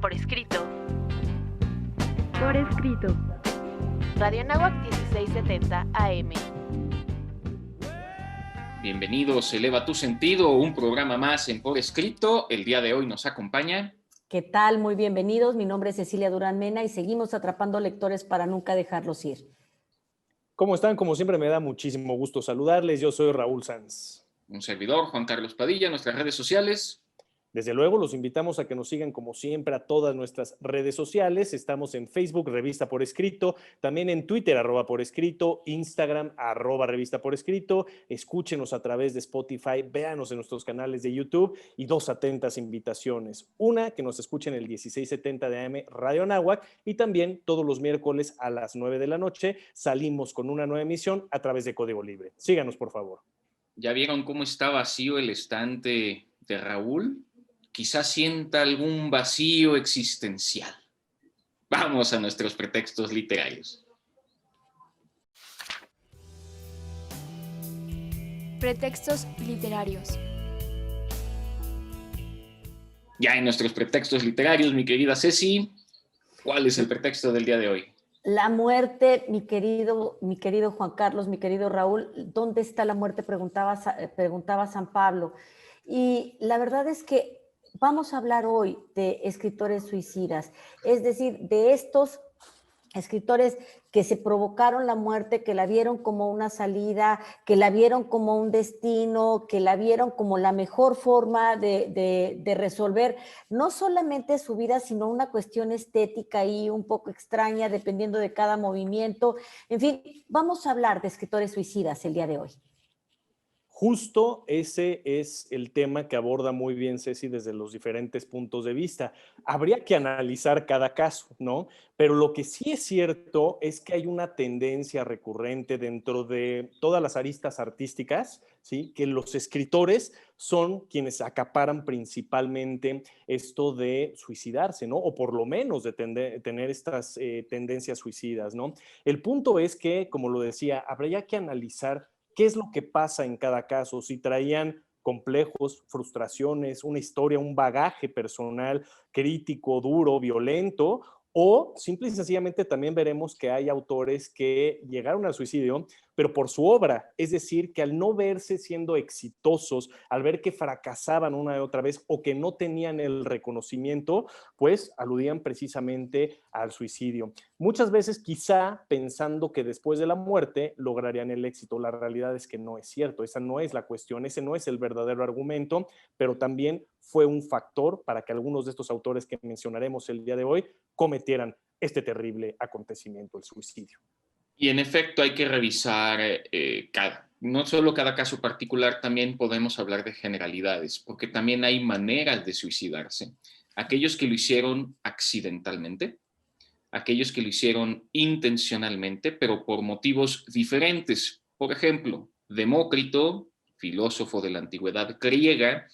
por escrito. Por escrito. Radio Anáhuac 1670 AM. Bienvenidos, Eleva tu Sentido, un programa más en Por Escrito. El día de hoy nos acompaña... ¿Qué tal? Muy bienvenidos. Mi nombre es Cecilia Durán Mena y seguimos atrapando lectores para nunca dejarlos ir. ¿Cómo están? Como siempre me da muchísimo gusto saludarles. Yo soy Raúl Sanz. Un servidor, Juan Carlos Padilla, nuestras redes sociales. Desde luego, los invitamos a que nos sigan como siempre a todas nuestras redes sociales. Estamos en Facebook, Revista Por Escrito, también en Twitter, @Por Escrito, Instagram, @Revista Por Escrito. Escúchenos a través de Spotify, véanos en nuestros canales de YouTube y dos atentas invitaciones. Una, que nos escuchen el 1670 de AM Radio Anáhuac, y también todos los miércoles a las 9 de la noche salimos con una nueva emisión a través de Código Libre. Síganos, por favor. ¿Ya vieron cómo está vacío el estante de Raúl? Quizás sienta algún vacío existencial. Vamos a nuestros pretextos literarios. Pretextos literarios. Ya en nuestros pretextos literarios, mi querida Ceci, ¿cuál es el pretexto del día de hoy? La muerte, mi querido Juan Carlos, mi querido Raúl, ¿dónde está la muerte? Preguntaba San Pablo. Y la verdad es que vamos a hablar hoy de escritores suicidas, es decir, de estos escritores que se provocaron la muerte, que la vieron como una salida, que la vieron como un destino, que la vieron como la mejor forma de resolver no solamente su vida, sino una cuestión estética y un poco extraña, dependiendo de cada movimiento. En fin, vamos a hablar de escritores suicidas el día de hoy. Justo ese es el tema que aborda muy bien Ceci desde los diferentes puntos de vista. Habría que analizar cada caso, ¿no? Pero lo que sí es cierto es que hay una tendencia recurrente dentro de todas las aristas artísticas, ¿sí? Que los escritores son quienes acaparan principalmente esto de suicidarse, ¿no? O por lo menos de tener estas tendencias suicidas, ¿no? El punto es que, como lo decía, habría que analizar qué es lo que pasa en cada caso, si traían complejos, frustraciones, una historia, un bagaje personal crítico, duro, violento, o simple y sencillamente también veremos que hay autores que llegaron al suicidio, pero por su obra, es decir, que al no verse siendo exitosos, al ver que fracasaban una y otra vez o que no tenían el reconocimiento, pues aludían precisamente al suicidio. Muchas veces quizá pensando que después de la muerte lograrían el éxito. La realidad es que no es cierto, esa no es la cuestión, ese no es el verdadero argumento, pero también fue un factor para que algunos de estos autores que mencionaremos el día de hoy cometieran este terrible acontecimiento, el suicidio. Y en efecto hay que revisar no solo cada caso particular, también podemos hablar de generalidades, porque también hay maneras de suicidarse. Aquellos que lo hicieron accidentalmente, aquellos que lo hicieron intencionalmente, pero por motivos diferentes. Por ejemplo, Demócrito, filósofo de la antigüedad griega,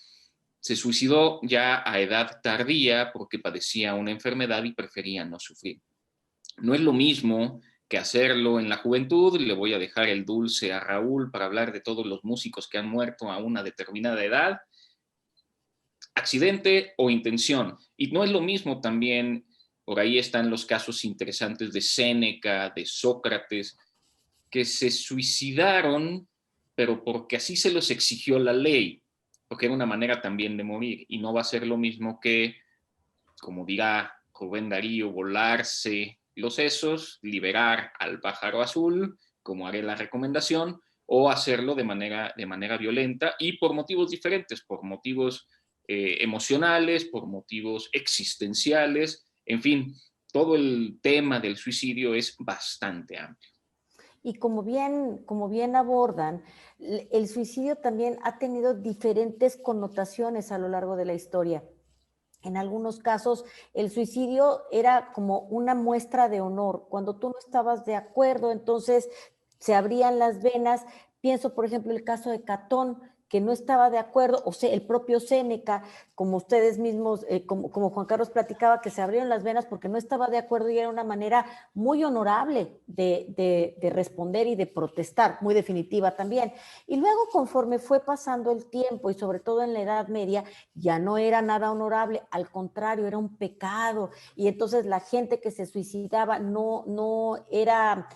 se suicidó ya a edad tardía porque padecía una enfermedad y prefería no sufrir. No es lo mismo que hacerlo en la juventud. Le voy a dejar el dulce a Raúl para hablar de todos los músicos que han muerto a una determinada edad, accidente o intención. Y no es lo mismo también, por ahí están los casos interesantes de Séneca, de Sócrates, que se suicidaron, pero porque así se los exigió la ley, porque era una manera también de morir, y no va a ser lo mismo que, como dirá Rubén Darío, volarse los sesos, liberar al pájaro azul, como haré la recomendación, o hacerlo de manera violenta y por motivos diferentes, por motivos emocionales, por motivos existenciales, en fin, todo el tema del suicidio es bastante amplio. Y como bien abordan, el suicidio también ha tenido diferentes connotaciones a lo largo de la historia. En algunos casos, el suicidio era como una muestra de honor. Cuando tú no estabas de acuerdo, entonces se abrían las venas. Pienso, por ejemplo, el caso de Catón, que no estaba de acuerdo, o sea, el propio Séneca, como ustedes mismos, como Juan Carlos platicaba, que se abrieron las venas porque no estaba de acuerdo y era una manera muy honorable de responder y de protestar, muy definitiva también. Y luego, conforme fue pasando el tiempo y sobre todo en la Edad Media, ya no era nada honorable, al contrario, era un pecado. Y entonces la gente que se suicidaba no era...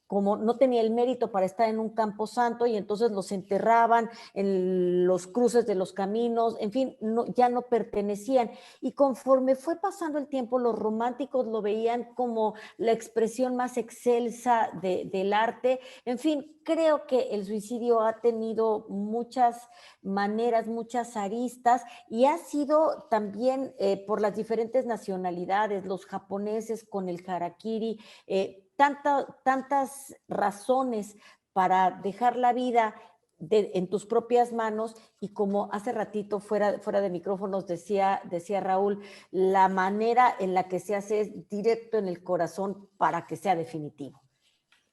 como no tenía el mérito para estar en un campo santo y entonces los enterraban en los cruces de los caminos, en fin, ya no pertenecían. Y conforme fue pasando el tiempo, los románticos lo veían como la expresión más excelsa del arte. En fin, creo que el suicidio ha tenido muchas maneras, muchas aristas y ha sido también por las diferentes nacionalidades, los japoneses con el harakiri, tantas razones para dejar la vida en tus propias manos y como hace ratito fuera de micrófonos decía Raúl, la manera en la que se hace es directo en el corazón para que sea definitivo.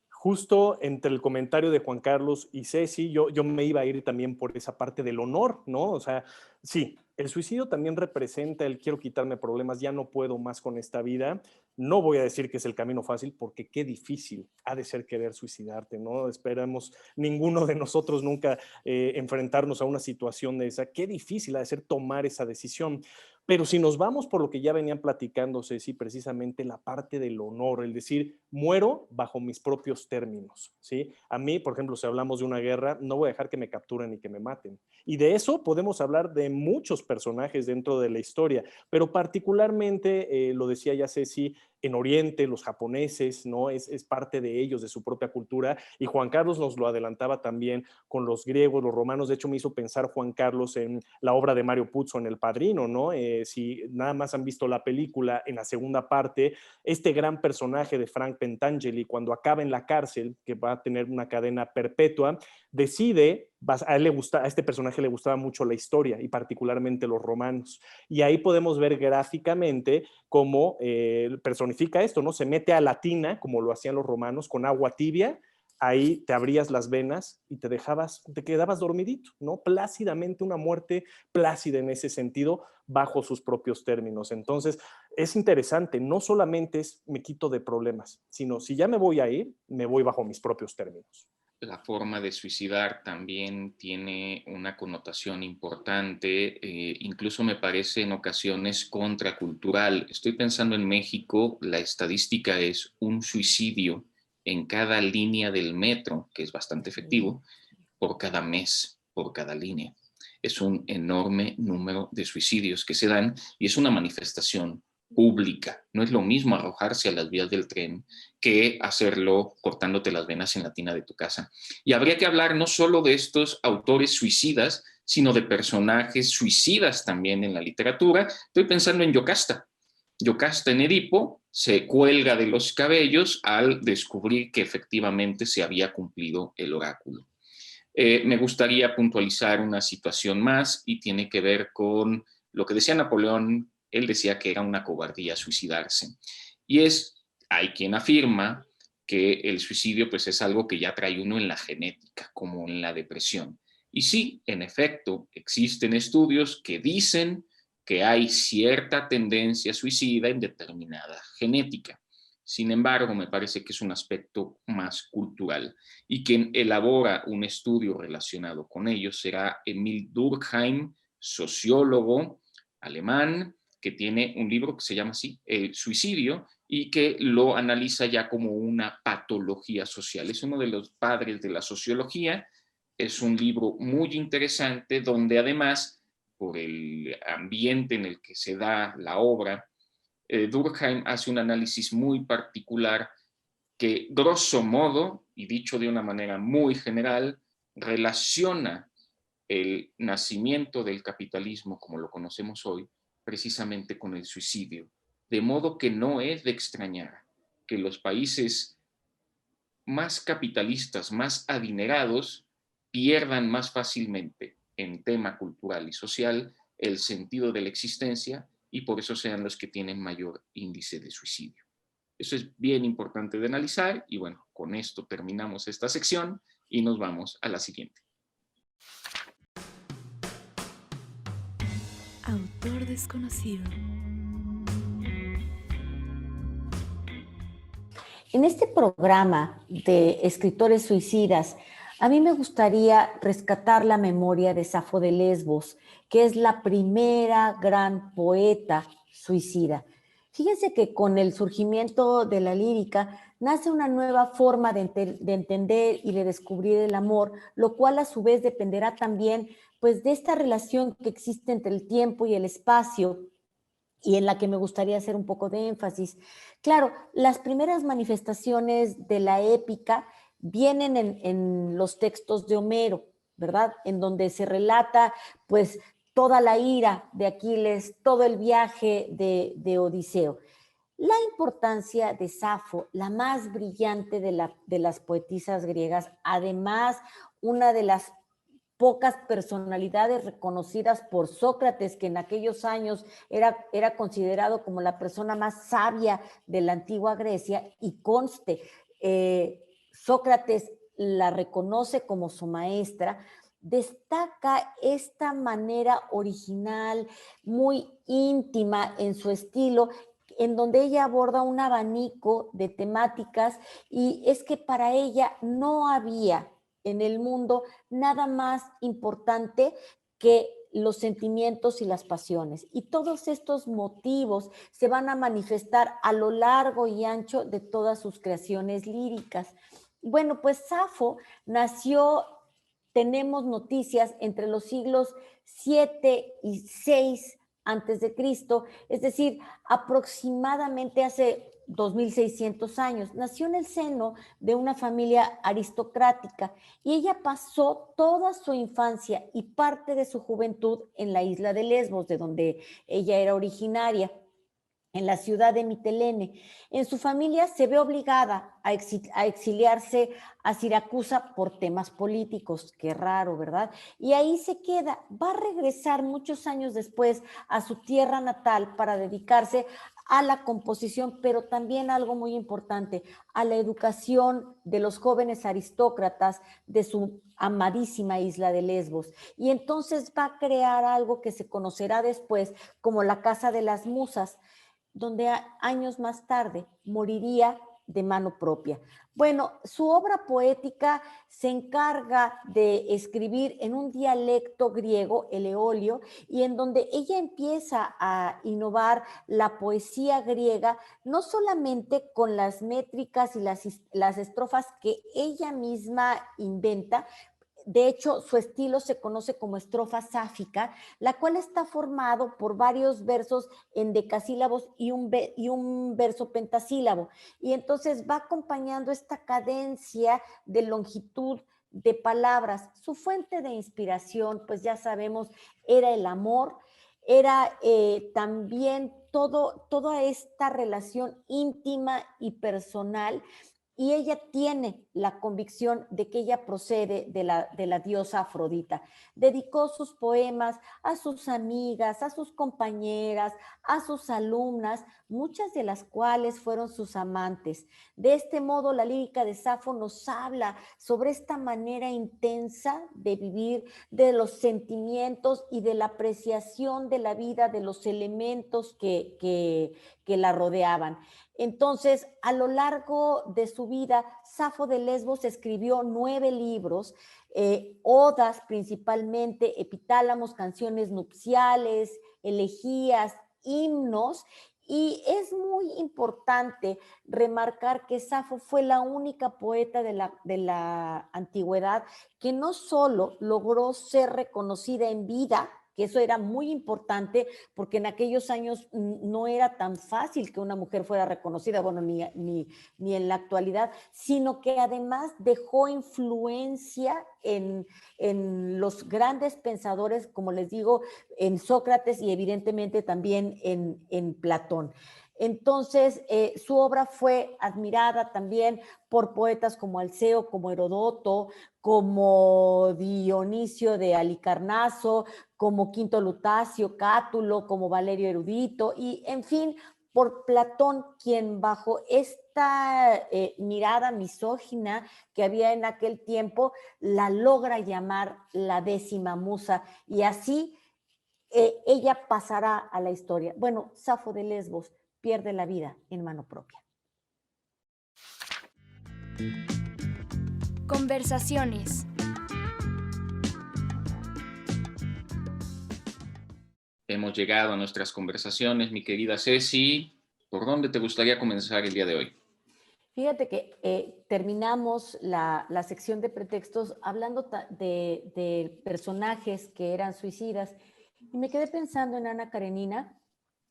Justo entre el comentario de Juan Carlos y Ceci, yo me iba a ir también por esa parte del honor, ¿no? O sea, sí, el suicidio también representa el quiero quitarme problemas, ya no puedo más con esta vida. No voy a decir que es el camino fácil porque qué difícil ha de ser querer suicidarte, ¿no? Esperamos ninguno de nosotros nunca enfrentarnos a una situación de esa. Qué difícil ha de ser tomar esa decisión. Pero si nos vamos por lo que ya venían platicando, Ceci, precisamente la parte del honor, el decir, muero bajo mis propios términos, ¿sí? A mí, por ejemplo, si hablamos de una guerra, no voy a dejar que me capturen y que me maten. Y de eso podemos hablar de muchos personajes dentro de la historia, pero particularmente, lo decía ya Ceci, en Oriente, los japoneses, ¿no? Es parte de ellos, de su propia cultura, y Juan Carlos nos lo adelantaba también con los griegos, los romanos. De hecho, me hizo pensar Juan Carlos en la obra de Mario Puzo, en El Padrino, ¿no? Si nada más han visto la película, en la segunda parte, este gran personaje de Frank Pentangeli, cuando acaba en la cárcel, que va a tener una cadena perpetua, decide, a este personaje le gustaba mucho la historia y particularmente los romanos. Y ahí podemos ver gráficamente cómo personifica esto, ¿no? Se mete a la tina, como lo hacían los romanos, con agua tibia, ahí te abrías las venas y te quedabas dormidito, ¿no? Plácidamente, una muerte plácida en ese sentido, bajo sus propios términos. Entonces, es interesante, no solamente es me quito de problemas, sino si ya me voy a ir, me voy bajo mis propios términos. La forma de suicidar también tiene una connotación importante, incluso me parece en ocasiones contracultural. Estoy pensando en México, la estadística es un suicidio en cada línea del metro, que es bastante efectivo, por cada mes, por cada línea. Es un enorme número de suicidios que se dan y es una manifestación pública. No es lo mismo arrojarse a las vías del tren que hacerlo cortándote las venas en la tina de tu casa. Y habría que hablar no solo de estos autores suicidas, sino de personajes suicidas también en la literatura. Estoy pensando en Yocasta. Yocasta en Edipo se cuelga de los cabellos al descubrir que efectivamente se había cumplido el oráculo. Me gustaría puntualizar una situación más y tiene que ver con lo que decía Napoleón. Él decía que era una cobardía suicidarse. Y hay quien afirma que el suicidio pues es algo que ya trae uno en la genética, como en la depresión. Y sí, en efecto, existen estudios que dicen que hay cierta tendencia suicida en determinada genética. Sin embargo, me parece que es un aspecto más cultural y quien elabora un estudio relacionado con ello será Emil Durkheim, sociólogo alemán, que tiene un libro que se llama así, El suicidio, y que lo analiza ya como una patología social. Es uno de los padres de la sociología. Es un libro muy interesante donde además, por el ambiente en el que se da la obra, Durkheim hace un análisis muy particular que, grosso modo, y dicho de una manera muy general, relaciona el nacimiento del capitalismo, como lo conocemos hoy, precisamente con el suicidio. De modo que no es de extrañar que los países más capitalistas, más adinerados, pierdan más fácilmente en tema cultural y social el sentido de la existencia y por eso sean los que tienen mayor índice de suicidio. Eso es bien importante de analizar y bueno, con esto terminamos esta sección y nos vamos a la siguiente. Autor desconocido. En este programa de escritores suicidas, a mí me gustaría rescatar la memoria de Safo de Lesbos, que es la primera gran poeta suicida. Fíjense que con el surgimiento de la lírica nace una nueva forma de entender y de descubrir el amor, lo cual a su vez dependerá también pues, de esta relación que existe entre el tiempo y el espacio, y en la que me gustaría hacer un poco de énfasis. Claro, las primeras manifestaciones de la épica vienen en los textos de Homero, ¿verdad? En donde se relata, pues, toda la ira de Aquiles, todo el viaje de Odiseo. La importancia de Safo, la más brillante de las poetisas griegas, además, una de las pocas personalidades reconocidas por Sócrates, que en aquellos años era considerado como la persona más sabia de la antigua Grecia, y conste, Sócrates la reconoce como su maestra, destaca esta manera original, muy íntima en su estilo, en donde ella aborda un abanico de temáticas, y es que para ella no había en el mundo nada más importante que los sentimientos y las pasiones. Y todos estos motivos se van a manifestar a lo largo y ancho de todas sus creaciones líricas. Bueno, pues Safo nació, tenemos noticias, entre los siglos 7 y 6 antes de Cristo, es decir, aproximadamente hace 2600 años. Nació en el seno de una familia aristocrática y ella pasó toda su infancia y parte de su juventud en la isla de Lesbos, de donde ella era originaria, en la ciudad de Mitilene. En su familia se ve obligada a exiliarse a Siracusa por temas políticos, qué raro, ¿verdad? Y ahí se queda, va a regresar muchos años después a su tierra natal para dedicarse a la composición, pero también algo muy importante, a la educación de los jóvenes aristócratas de su amadísima isla de Lesbos. Y entonces va a crear algo que se conocerá después como la Casa de las Musas, donde años más tarde moriría de mano propia. Bueno, su obra poética se encarga de escribir en un dialecto griego, el eolio, y en donde ella empieza a innovar la poesía griega, no solamente con las métricas y las estrofas que ella misma inventa. De hecho, su estilo se conoce como estrofa sáfica, la cual está formado por varios versos en decasílabos y un verso pentasílabo. Y entonces va acompañando esta cadencia de longitud de palabras. Su fuente de inspiración, pues ya sabemos, era el amor, era también toda esta relación íntima y personal, y ella tiene la convicción de que ella procede de la diosa Afrodita. Dedicó sus poemas a sus amigas, a sus compañeras, a sus alumnas, muchas de las cuales fueron sus amantes. De este modo, la lírica de Safo nos habla sobre esta manera intensa de vivir, de los sentimientos y de la apreciación de la vida, de los elementos que la rodeaban. Entonces, a lo largo de su vida, Safo de Lesbos escribió 9 libros, odas principalmente, epitálamos, canciones nupciales, elegías, himnos, y es muy importante remarcar que Safo fue la única poeta de la antigüedad que no solo logró ser reconocida en vida, que eso era muy importante, porque en aquellos años no era tan fácil que una mujer fuera reconocida, bueno, ni en la actualidad, sino que además dejó influencia en los grandes pensadores, como les digo, en Sócrates y evidentemente también en Platón. Entonces, su obra fue admirada también por poetas como Alceo, como Herodoto, como Dionisio de Halicarnaso, como Quinto Lutacio, Cátulo, como Valerio Erudito, y en fin, por Platón, quien bajo esta mirada misógina que había en aquel tiempo, la logra llamar la 10ª musa, y así ella pasará a la historia. Bueno, Safo de Lesbos pierde la vida en mano propia. Conversaciones. Hemos llegado a nuestras conversaciones, mi querida Ceci. ¿Por dónde te gustaría comenzar el día de hoy? Fíjate que terminamos la sección de pretextos hablando de personajes que eran suicidas y me quedé pensando en Ana Karenina,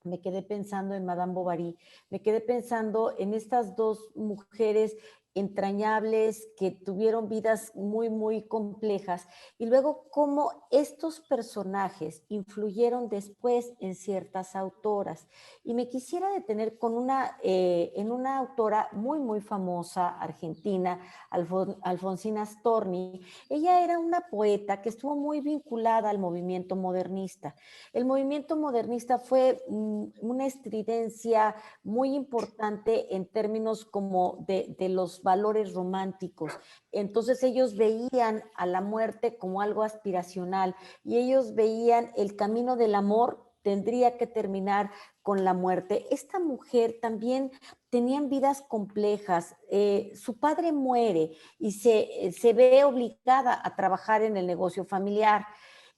me quedé pensando en Madame Bovary, me quedé pensando en estas dos mujeres entrañables que tuvieron vidas muy, muy complejas y luego cómo estos personajes influyeron después en ciertas autoras. Y me quisiera detener en una autora muy, muy famosa argentina, Alfonsina Storni. Ella era una poeta que estuvo muy vinculada al movimiento modernista. El movimiento modernista fue una estridencia muy importante en términos como de los valores románticos. Entonces ellos veían a la muerte como algo aspiracional y ellos veían el camino del amor tendría que terminar con la muerte. Esta mujer también tenían vidas complejas. Su padre muere y se ve obligada a trabajar en el negocio familiar.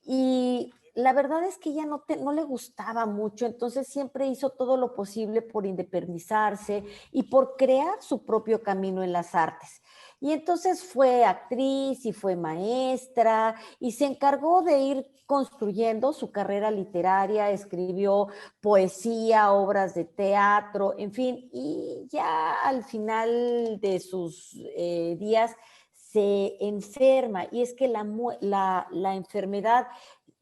Y la verdad es que ella no le gustaba mucho, entonces siempre hizo todo lo posible por independizarse y por crear su propio camino en las artes. Y entonces fue actriz y fue maestra y se encargó de ir construyendo su carrera literaria, escribió poesía, obras de teatro, en fin, y ya al final de sus días se enferma y es que la enfermedad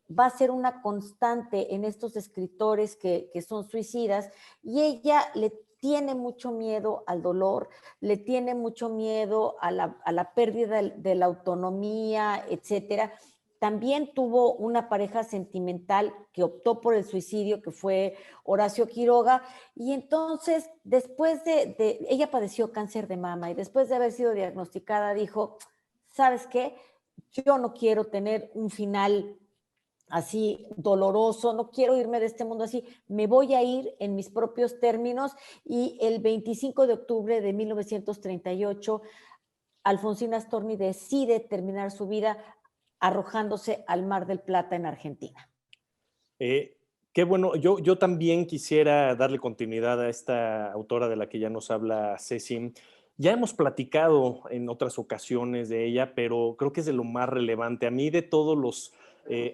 va a ser una constante en estos escritores que son suicidas y ella le tiene mucho miedo al dolor, le tiene mucho miedo a la pérdida de la autonomía, etcétera. También tuvo una pareja sentimental que optó por el suicidio, que fue Horacio Quiroga, y entonces después ella padeció cáncer de mama y después de haber sido diagnosticada dijo, ¿sabes qué? Yo no quiero tener un final así doloroso, no quiero irme de este mundo así, me voy a ir en mis propios términos y el 25 de octubre de 1938 Alfonsina Storni decide terminar su vida arrojándose al Mar del Plata en Argentina. Qué bueno, yo también quisiera darle continuidad a esta autora de la que ya nos habla Ceci. Ya hemos platicado en otras ocasiones de ella, pero creo que es de lo más relevante. A mí de todos los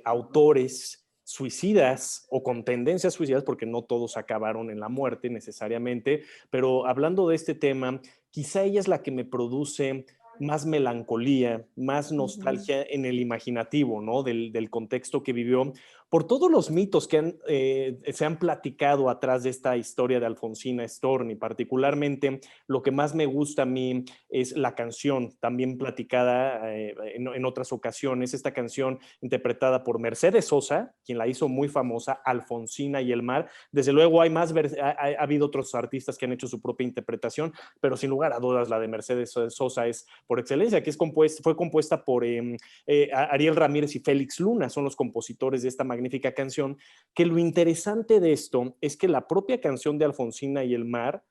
autores suicidas o con tendencias suicidas, porque no todos acabaron en la muerte necesariamente, pero hablando de este tema, quizá ella es la que me produce más melancolía, más nostalgia en el imaginativo, ¿no? Del contexto que vivió, por todos los mitos que se han platicado atrás de esta historia de Alfonsina Storni. Particularmente, lo que más me gusta a mí es la canción, también platicada en otras ocasiones, esta canción interpretada por Mercedes Sosa, quien la hizo muy famosa, Alfonsina y el mar. Desde luego ha habido otros artistas que han hecho su propia interpretación, pero sin lugar a dudas la de Mercedes Sosa es por excelencia, que fue compuesta por Ariel Ramírez y Félix Luna, son los compositores de esta magnífica canción, que lo interesante de esto es que la propia canción de Alfonsina y el mar,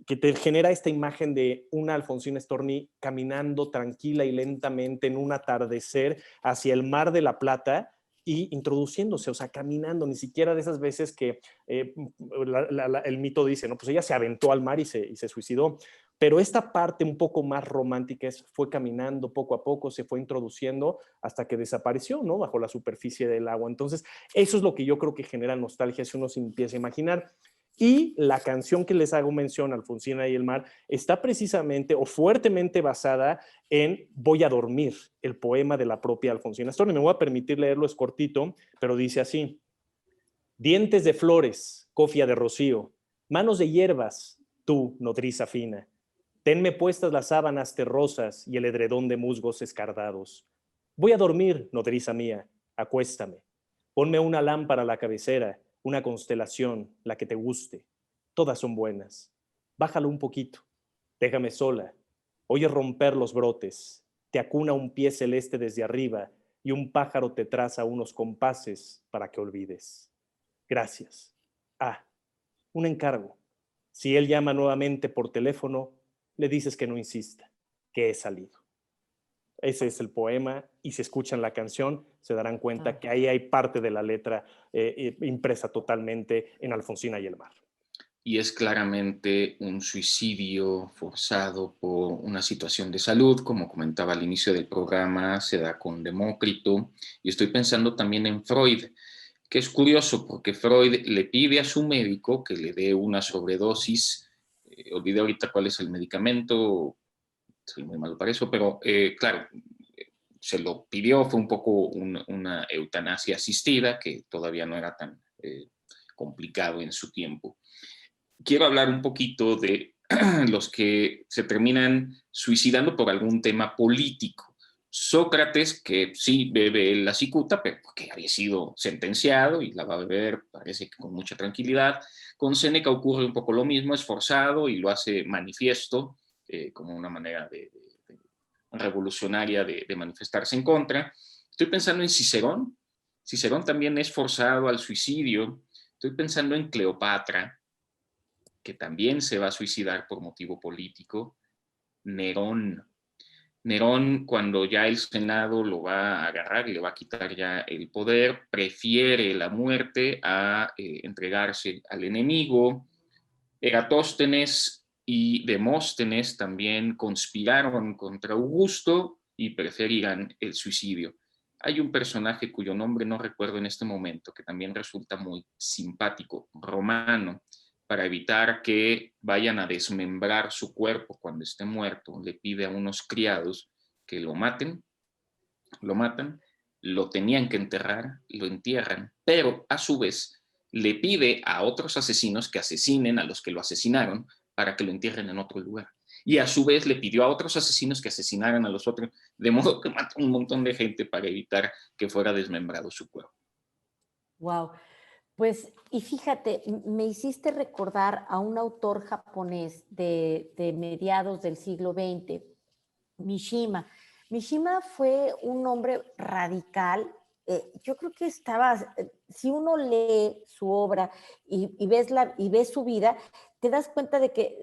que te genera esta imagen de una Alfonsina Storni caminando tranquila y lentamente en un atardecer hacia el Mar de la Plata y introduciéndose, o sea, caminando, ni siquiera de esas veces que el mito dice, no, pues ella se aventó al mar y se suicidó. Pero esta parte un poco más romántica fue caminando poco a poco, se fue introduciendo hasta que desapareció, ¿no? Bajo la superficie del agua. Entonces, eso es lo que yo creo que genera nostalgia si uno se empieza a imaginar. Y la canción que les hago mención, Alfonsina y el mar, está precisamente o fuertemente basada en Voy a dormir, el poema de la propia Alfonsina Storni. Me voy a permitir leerlo, es cortito, pero dice así: dientes de flores, cofia de rocío, manos de hierbas, tú, nodriza fina. Tenme puestas las sábanas terrosas y el edredón de musgos escardados. Voy a dormir, nodriza mía, acuéstame. Ponme una lámpara a la cabecera, una constelación, la que te guste. Todas son buenas. Bájalo un poquito. Déjame sola. Oye romper los brotes. Te acuna un pie celeste desde arriba y un pájaro te traza unos compases para que olvides. Gracias. Ah, un encargo. Si él llama nuevamente por teléfono, le dices que no insista, que he salido. Ese es el poema, y si escuchan la canción se darán cuenta que ahí hay parte de la letra impresa totalmente en Alfonsina y el mar. Y es claramente un suicidio forzado por una situación de salud, como comentaba al inicio del programa, se da con Demócrito, y estoy pensando también en Freud, que es curioso porque Freud le pide a su médico que le dé una sobredosis, olvidé ahorita cuál es el medicamento, soy muy malo para eso, pero claro, se lo pidió, fue un poco una eutanasia asistida, que todavía no era tan complicado en su tiempo. Quiero hablar un poquito de los que se terminan suicidando por algún tema político. Sócrates, que sí bebe la cicuta, pero que había sido sentenciado y la va a beber, parece que con mucha tranquilidad. Con Séneca ocurre un poco lo mismo, es forzado y lo hace manifiesto, como una manera revolucionaria de manifestarse en contra. Estoy pensando en Cicerón. Cicerón también es forzado al suicidio. Estoy pensando en Cleopatra, que también se va a suicidar por motivo político. Nerón, cuando ya el Senado lo va a agarrar y le va a quitar ya el poder, prefiere la muerte a entregarse al enemigo. Eratóstenes y Demóstenes también conspiraron contra Augusto y preferirán el suicidio. Hay un personaje cuyo nombre no recuerdo en este momento, que también resulta muy simpático, Romano. Para evitar que vayan a desmembrar su cuerpo cuando esté muerto, le pide a unos criados que lo matan, lo tenían que enterrar, lo entierran, pero a su vez le pide a otros asesinos que asesinen a los que lo asesinaron para que lo entierren en otro lugar. Y a su vez le pidió a otros asesinos que asesinaran a los otros, de modo que mató un montón de gente para evitar que fuera desmembrado su cuerpo. Wow. Pues, y fíjate, me hiciste recordar a un autor japonés de mediados del siglo XX, Mishima. Mishima fue un hombre radical. Yo creo que si uno lee su obra y ves su vida, te das cuenta de que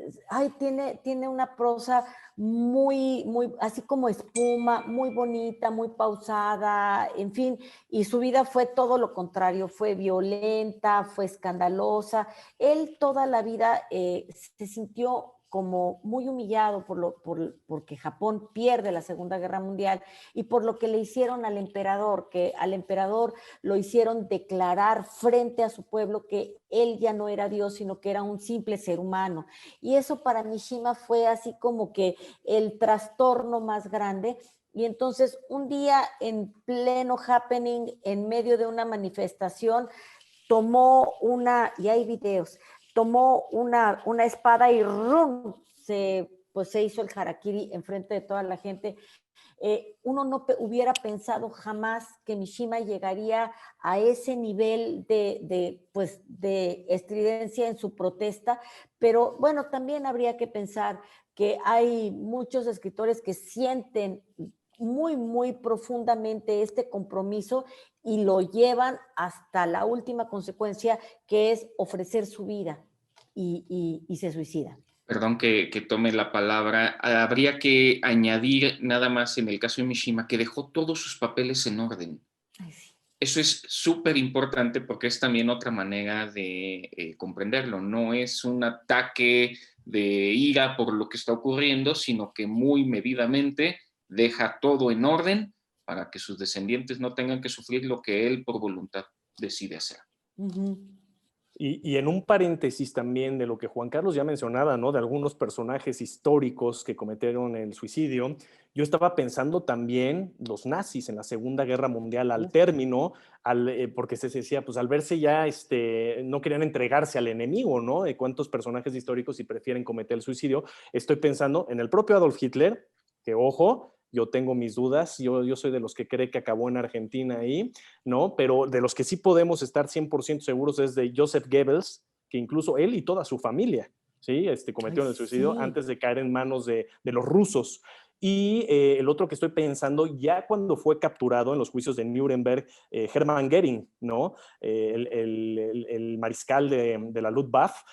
tiene una prosa muy, muy, así como espuma, muy bonita, muy pausada, en fin, y su vida fue todo lo contrario, fue violenta, fue escandalosa. Él toda la vida se sintió como muy humillado porque Japón pierde la Segunda Guerra Mundial y por lo que le hicieron al emperador, que al emperador lo hicieron declarar frente a su pueblo que él ya no era Dios, sino que era un simple ser humano. Y eso para Mishima fue así como que el trastorno más grande. Y entonces un día en pleno happening, en medio de una manifestación, tomó y hay videos, tomó una espada y ¡rum! Se hizo el harakiri enfrente de toda la gente. Uno no hubiera pensado jamás que Mishima llegaría a ese nivel de estridencia en su protesta, pero bueno, también habría que pensar que hay muchos escritores que sienten muy, muy profundamente este compromiso y lo llevan hasta la última consecuencia, que es ofrecer su vida y se suicidan. Perdón que tome la palabra, habría que añadir nada más en el caso de Mishima que dejó todos sus papeles en orden. Ay, sí. Eso es súper importante porque es también otra manera de comprenderlo. No es un ataque de ira por lo que está ocurriendo, sino que muy medidamente deja todo en orden para que sus descendientes no tengan que sufrir lo que él por voluntad decide hacer. Uh-huh. Y en un paréntesis también de lo que Juan Carlos ya mencionaba, ¿no? De algunos personajes históricos que cometieron el suicidio, yo estaba pensando también los nazis en la Segunda Guerra Mundial al término, porque se decía, pues al verse ya, no querían entregarse al enemigo, ¿no? De cuántos personajes históricos y prefieren cometer el suicidio. Estoy pensando en el propio Adolf Hitler, que ojo, yo tengo mis dudas, yo soy de los que cree que acabó en Argentina ahí, ¿no? Pero de los que sí podemos estar 100% seguros es de Joseph Goebbels, que incluso él y toda su familia, ¿sí? Cometieron el suicidio antes de caer en manos de los rusos. Y el otro que estoy pensando, ya cuando fue capturado en los juicios de Nuremberg, Hermann Göring, ¿no? El mariscal de la Luftwaffe,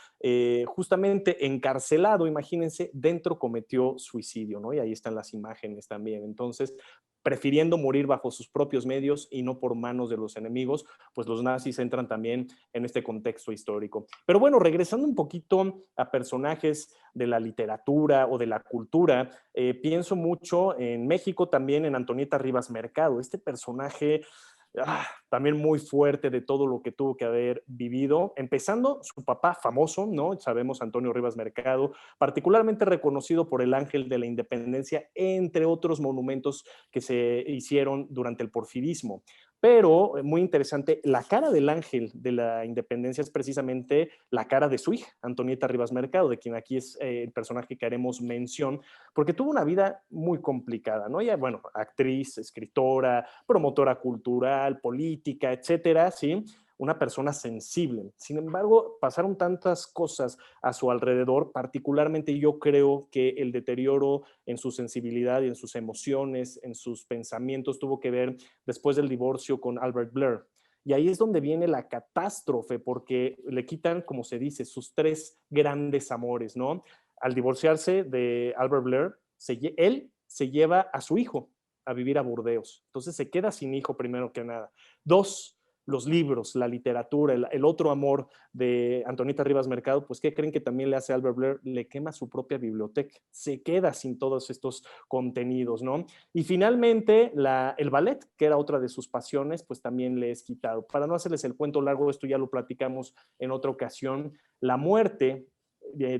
justamente encarcelado, imagínense, dentro cometió suicidio, ¿no? Y ahí están las imágenes también. Entonces, prefiriendo morir bajo sus propios medios y no por manos de los enemigos, pues los nazis entran también en este contexto histórico. Pero bueno, regresando un poquito a personajes de la literatura o de la cultura, pienso mucho en México también en Antonieta Rivas Mercado, este personaje también muy fuerte de todo lo que tuvo que haber vivido, empezando su papá famoso, ¿no? Sabemos Antonio Rivas Mercado, particularmente reconocido por el Ángel de la Independencia, entre otros monumentos que se hicieron durante el porfirismo. Pero, muy interesante, la cara del Ángel de la Independencia es precisamente la cara de su hija, Antonieta Rivas Mercado, de quien aquí es el personaje que haremos mención, porque tuvo una vida muy complicada, ¿no? Ella, bueno, actriz, escritora, promotora cultural, política, etcétera, ¿sí? Una persona sensible. Sin embargo, pasaron tantas cosas a su alrededor, particularmente yo creo que el deterioro en su sensibilidad y en sus emociones, en sus pensamientos, tuvo que ver después del divorcio con Albert Blair. Y ahí es donde viene la catástrofe, porque le quitan, como se dice, sus tres grandes amores, ¿no? Al divorciarse de Albert Blair, él se lleva a su hijo a vivir a Burdeos. Entonces se queda sin hijo primero que nada. Dos, los libros, la literatura, el otro amor de Antonieta Rivas Mercado, pues ¿qué creen que también le hace Albert Blair? Le quema su propia biblioteca, se queda sin todos estos contenidos, ¿no? Y finalmente el ballet, que era otra de sus pasiones, pues también le es quitado. Para no hacerles el cuento largo, esto ya lo platicamos en otra ocasión, la muerte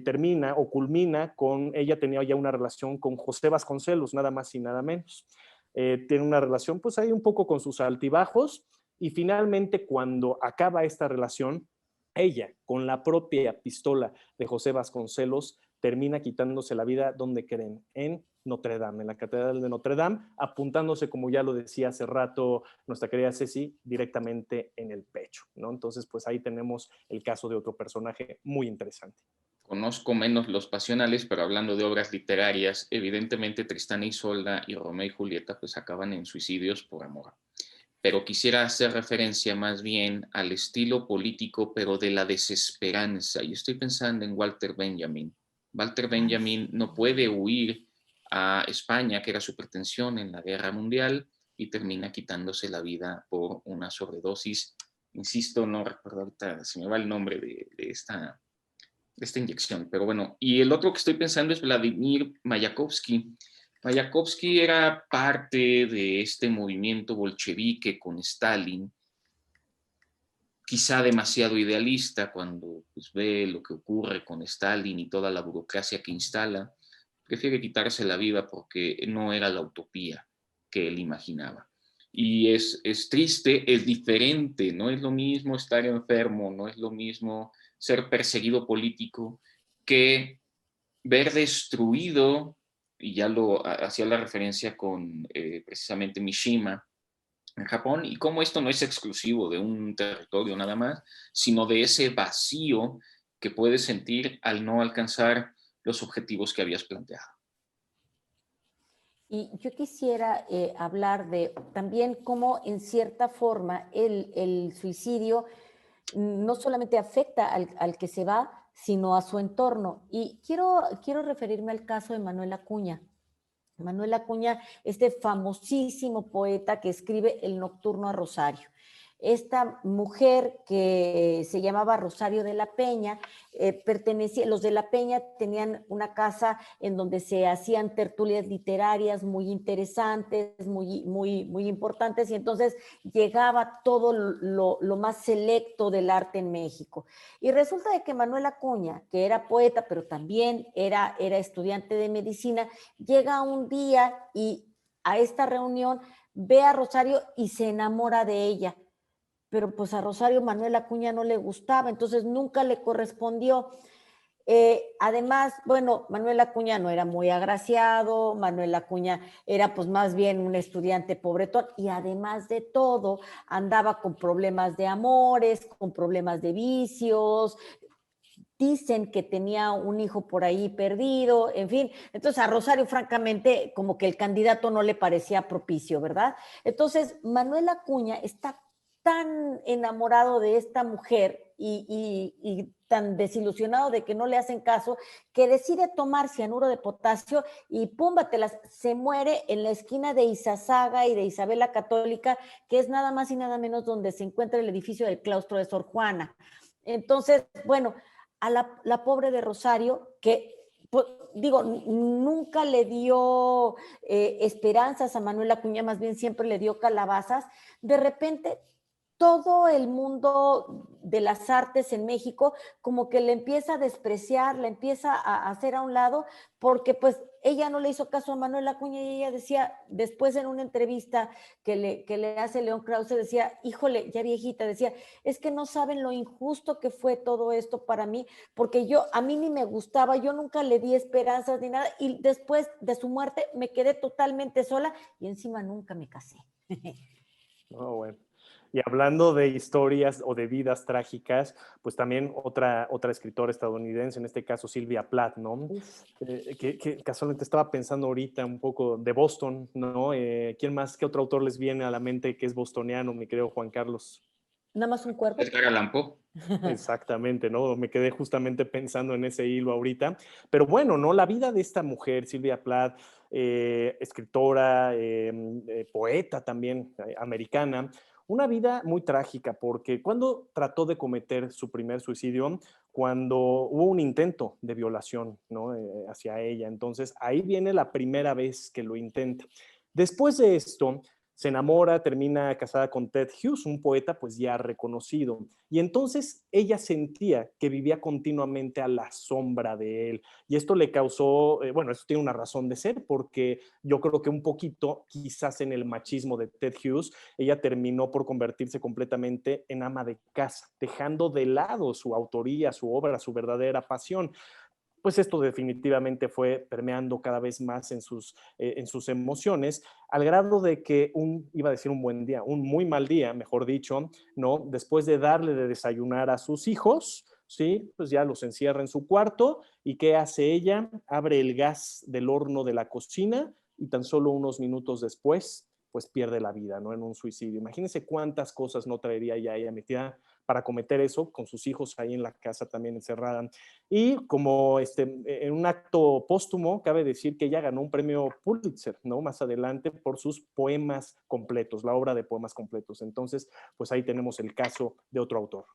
termina o culmina con, ella tenía ya una relación con José Vasconcelos, nada más y nada menos. Tiene una relación pues ahí un poco con sus altibajos, y finalmente cuando acaba esta relación, ella con la propia pistola de José Vasconcelos termina quitándose la vida, ¿dónde creen? En Notre Dame, en la Catedral de Notre Dame, apuntándose, como ya lo decía hace rato nuestra querida Ceci, directamente en el pecho, ¿no? Entonces, pues ahí tenemos el caso de otro personaje muy interesante. Conozco menos los pasionales, pero hablando de obras literarias, evidentemente Tristán e Isolda y Romeo y Julieta pues acaban en suicidios por amor. Pero quisiera hacer referencia más bien al estilo político, pero de la desesperanza. Y estoy pensando en Walter Benjamin. Walter Benjamin no puede huir a España, que era su pretensión en la Guerra Mundial, y termina quitándose la vida por una sobredosis. Insisto, no recuerdo ahorita, se me va el nombre de esta inyección, pero bueno. Y el otro que estoy pensando es Vladimir Mayakovsky. Mayakovsky era parte de este movimiento bolchevique con Stalin, quizá demasiado idealista cuando pues, ve lo que ocurre con Stalin y toda la burocracia que instala, prefiere quitarse la vida porque no era la utopía que él imaginaba. Y es triste, es diferente, no es lo mismo estar enfermo, no es lo mismo ser perseguido político que ver destruido, y ya lo hacía la referencia con precisamente Mishima en Japón, y cómo esto no es exclusivo de un territorio nada más, sino de ese vacío que puedes sentir al no alcanzar los objetivos que habías planteado. Y yo quisiera hablar de también cómo en cierta forma el suicidio no solamente afecta al que se va, sino a su entorno. Y quiero referirme al caso de Manuel Acuña. Manuel Acuña, este famosísimo poeta que escribe El Nocturno a Rosario. Esta mujer que se llamaba Rosario de la Peña, los de la Peña tenían una casa en donde se hacían tertulias literarias muy interesantes, muy importantes, y entonces llegaba todo lo más selecto del arte en México. Y resulta de que Manuel Acuña, que era poeta, pero también era estudiante de medicina, llega un día y a esta reunión ve a Rosario y se enamora de ella. Pero pues a Rosario Manuel Acuña no le gustaba, entonces nunca le correspondió. Además, bueno, Manuel Acuña no era muy agraciado, Manuel Acuña era pues más bien un estudiante pobretón, y además de todo andaba con problemas de amores, con problemas de vicios, dicen que tenía un hijo por ahí perdido, en fin. Entonces a Rosario, francamente, como que el candidato no le parecía propicio, ¿verdad? Entonces Manuel Acuña está tan enamorado de esta mujer y tan desilusionado de que no le hacen caso, que decide tomar cianuro de potasio y púmbatelas, se muere en la esquina de Izazaga y de Isabel la Católica, que es nada más y nada menos donde se encuentra el edificio del claustro de Sor Juana. Entonces, bueno, a la pobre de Rosario, que pues, digo, nunca le dio esperanzas a Manuel Acuña, más bien siempre le dio calabazas, de repente todo el mundo de las artes en México como que le empieza a despreciar, le empieza a hacer a un lado, porque pues ella no le hizo caso a Manuel Acuña y ella decía, después en una entrevista que le hace León Krause, decía, híjole, ya viejita, decía, es que no saben lo injusto que fue todo esto para mí, porque a mí ni me gustaba, yo nunca le di esperanzas ni nada, y después de su muerte me quedé totalmente sola y encima nunca me casé. Oh, bueno. Y hablando de historias o de vidas trágicas, pues también otra escritora estadounidense, en este caso Sylvia Plath, ¿no? Que casualmente estaba pensando ahorita un poco de Boston, ¿no? ¿Quién más, qué otro autor les viene a la mente que es bostoniano, mi querido Juan Carlos? Nada más un cuerpo. Edgar Allan Poe. Exactamente, ¿no? Me quedé justamente pensando en ese hilo ahorita. Pero bueno, ¿no? La vida de esta mujer, Sylvia Plath, escritora, poeta también, americana, una vida muy trágica, porque cuando trató de cometer su primer suicidio, cuando hubo un intento de violación, ¿no? Hacia ella. Entonces, ahí viene la primera vez que lo intenta. Después de esto, se enamora, termina casada con Ted Hughes, un poeta pues ya reconocido. Y entonces ella sentía que vivía continuamente a la sombra de él. Y esto le causó, bueno, eso tiene una razón de ser, porque yo creo que un poquito, quizás en el machismo de Ted Hughes, ella terminó por convertirse completamente en ama de casa, dejando de lado su autoría, su obra, su verdadera pasión. Pues esto definitivamente fue permeando cada vez más en sus emociones, al grado de que iba a decir un buen día, un muy mal día, mejor dicho, ¿no? Después de darle de desayunar a sus hijos, ¿sí? Pues ya los encierra en su cuarto, ¿y qué hace ella? Abre el gas del horno de la cocina y tan solo unos minutos después, pues pierde la vida, ¿no? En un suicidio. Imagínense cuántas cosas no traería ya ella metida para cometer eso, con sus hijos ahí en la casa también encerrada. Y como en un acto póstumo, cabe decir que ella ganó un premio Pulitzer, ¿no? Más adelante por sus poemas completos, la obra de poemas completos. Entonces, pues ahí tenemos el caso de otro autor.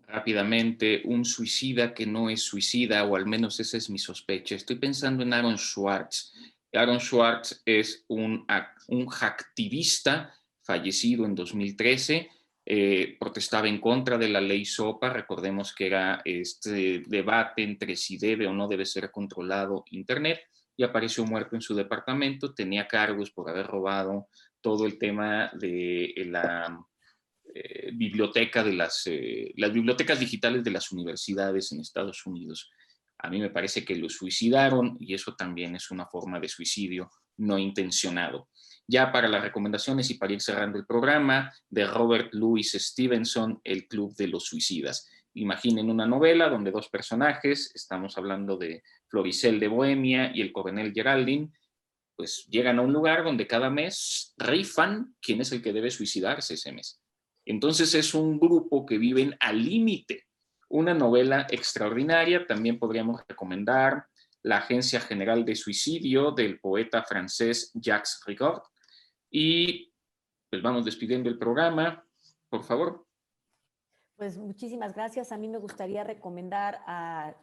Rápidamente, un suicida que no es suicida, o al menos esa es mi sospecha. Estoy pensando en Aaron Swartz. Aaron Swartz es un hacktivista fallecido en 2013. Protestaba en contra de la ley SOPA. Recordemos que era este debate entre si debe o no debe ser controlado Internet, y apareció muerto en su departamento. Tenía cargos por haber robado todo el tema de la biblioteca de las bibliotecas digitales de las universidades en Estados Unidos. A mí me parece que lo suicidaron, y eso también es una forma de suicidio no intencionado. Ya para las recomendaciones y para ir cerrando el programa, de Robert Louis Stevenson, El Club de los Suicidas. Imaginen una novela donde dos personajes, estamos hablando de Floricel de Bohemia y el coronel Geraldine, pues llegan a un lugar donde cada mes rifan quién es el que debe suicidarse ese mes. Entonces es un grupo que viven al límite. Una novela extraordinaria. También podríamos recomendar La Agencia General de Suicidio, del poeta francés Jacques Rigaud. Y pues vamos despidiendo el programa, por favor. Pues muchísimas gracias. A mí me gustaría recomendar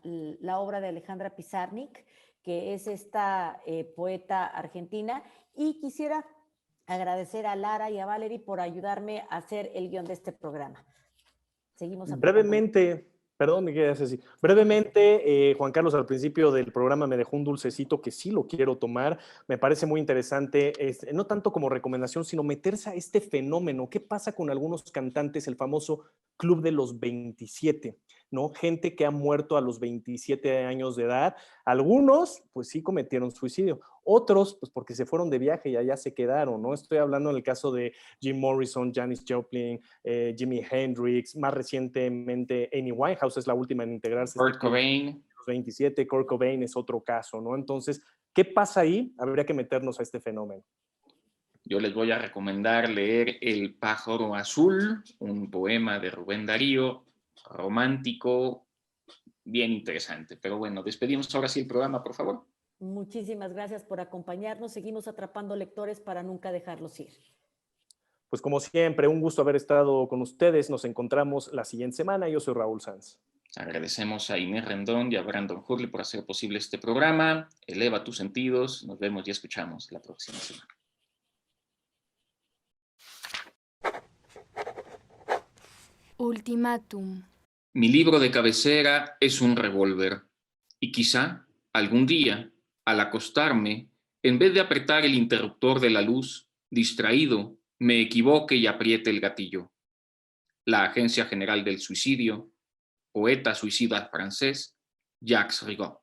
la obra de Alejandra Pizarnik, que es esta poeta argentina, y quisiera agradecer a Lara y a Valerie por ayudarme a hacer el guión de este programa. Seguimos brevemente. Perdón, me quedas así. Brevemente, Juan Carlos, al principio del programa me dejó un dulcecito que sí lo quiero tomar. Me parece muy interesante, no tanto como recomendación, sino meterse a este fenómeno. ¿Qué pasa con algunos cantantes? El famoso Club de los 27, ¿no? Gente que ha muerto a los 27 años de edad. Algunos, pues sí cometieron suicidio. Otros, pues porque se fueron de viaje y allá se quedaron, ¿no? Estoy hablando en el caso de Jim Morrison, Janis Joplin, Jimi Hendrix, más recientemente Amy Winehouse es la última en integrarse. Kurt Cobain. 27, Kurt Cobain es otro caso, ¿no? Entonces, ¿qué pasa ahí? Habría que meternos a este fenómeno. Yo les voy a recomendar leer El pájaro azul, un poema de Rubén Darío, romántico, bien interesante. Pero bueno, despedimos ahora sí el programa, por favor. Muchísimas gracias por acompañarnos. Seguimos atrapando lectores para nunca dejarlos ir. Pues como siempre, un gusto haber estado con ustedes. Nos encontramos la siguiente semana. Yo soy Raúl Sanz. Agradecemos a Inés Rendón y a Brandon Hurley por hacer posible este programa. Eleva tus sentidos. Nos vemos y escuchamos la próxima semana. Ultimátum. Mi libro de cabecera es un revólver. Y quizá, algún día, al acostarme, en vez de apretar el interruptor de la luz, distraído, me equivoque y apriete el gatillo. La Agencia General del Suicidio, poeta suicida francés, Jacques Rigaud.